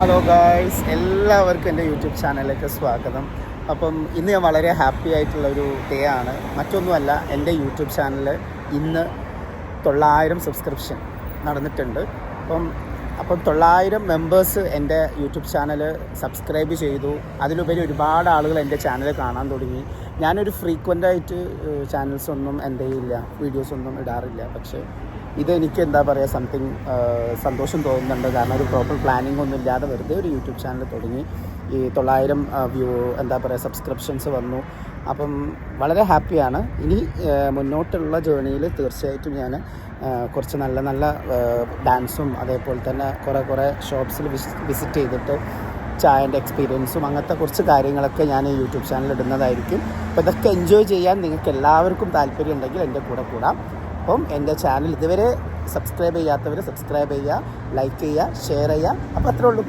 Hello guys, എല്ലാവർക്കും എൻ്റെ YouTube ചാനലിലേക്ക് സ്വാഗതം. അപ്പം ഇന്ന് ഞാൻ വളരെ ഹാപ്പി ആയിട്ടുള്ളൊരു ഡേ ആണ്. മറ്റൊന്നുമല്ല, എൻ്റെ യൂട്യൂബ് ചാനൽ ഇന്ന് 900 സബ്സ്ക്രിപ്ഷൻ നടന്നിട്ടുണ്ട്. അപ്പം 900 മെമ്പേഴ്സ് എൻ്റെ യൂട്യൂബ് ചാനൽ സബ്സ്ക്രൈബ് ചെയ്തു. അതിലുപരി ഒരുപാട് ആളുകൾ എൻ്റെ ചാനൽ കാണാൻ തുടങ്ങി. ഞാനൊരു ഫ്രീക്വൻ്റായിട്ട് ചാനൽസൊന്നും എൻ്റെ ഇല്ല, വീഡിയോസൊന്നും ഇടാറില്ല. പക്ഷേ ഇതെനിക്ക് എന്താ പറയുക, സംതിങ് സന്തോഷം തോന്നുന്നുണ്ട്. കാരണം ഒരു പ്രോപ്പർ പ്ലാനിങ് ഒന്നും ഇല്ലാതെ വെറുതെ ഒരു യൂട്യൂബ് ചാനൽ തുടങ്ങി. ഈ 900 സബ്സ്ക്രിപ്ഷൻസ് വന്നു. അപ്പം വളരെ ഹാപ്പിയാണ്. ഇനി മുന്നോട്ടുള്ള ജേണിയിൽ തീർച്ചയായിട്ടും ഞാൻ കുറച്ച് നല്ല നല്ല ഡാൻസും അതേപോലെ തന്നെ കുറേ ഷോപ്സിൽ വിസിറ്റ് ചെയ്തിട്ട് ചായൻ്റെ എക്സ്പീരിയൻസും അങ്ങനത്തെ കുറച്ച് കാര്യങ്ങളൊക്കെ ഞാൻ യൂട്യൂബ് ചാനൽ ഇടുന്നതായിരിക്കും. അപ്പോൾ ഇതൊക്കെ എൻജോയ് ചെയ്യാൻ നിങ്ങൾക്ക് എല്ലാവർക്കും താല്പര്യം ഉണ്ടെങ്കിൽ എൻ്റെ കൂടെ കൂടാം. അപ്പം എൻ്റെ ചാനൽ ഇതുവരെ സബ്സ്ക്രൈബ് ചെയ്യാത്തവർ സബ്സ്ക്രൈബ് ചെയ്യുക, ലൈക്ക് ചെയ്യുക, ഷെയർ ചെയ്യുക. അപ്പോൾ അത്രേ ഉള്ളൂ.